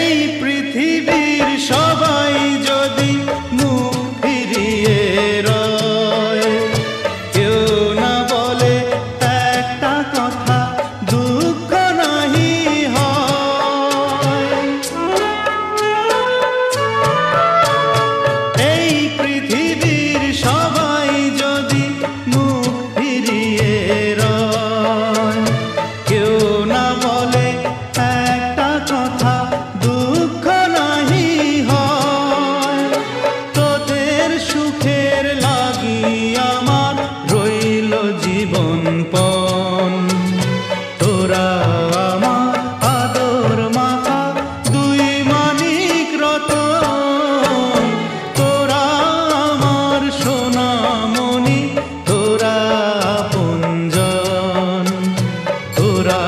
এই পৃথিবীর সবাই যদি মুখ ফিরিয়ে রয়, কেউ না বলে একটা কথা, দুঃখ নাহি হয়। এই পৃথিবীর সবাই যদি মুখ ফিরিয়ে রয়, কেউ না বলে একটা কথা, দুঃখ নাহি হয়। তোদের সুখের লাগি আমার রইল জীবনপণ, তোরা আমার আদর মাখা দুই মানিক রতন, তোরা আমার সোনামণি, তোরা আপনজন, তোরা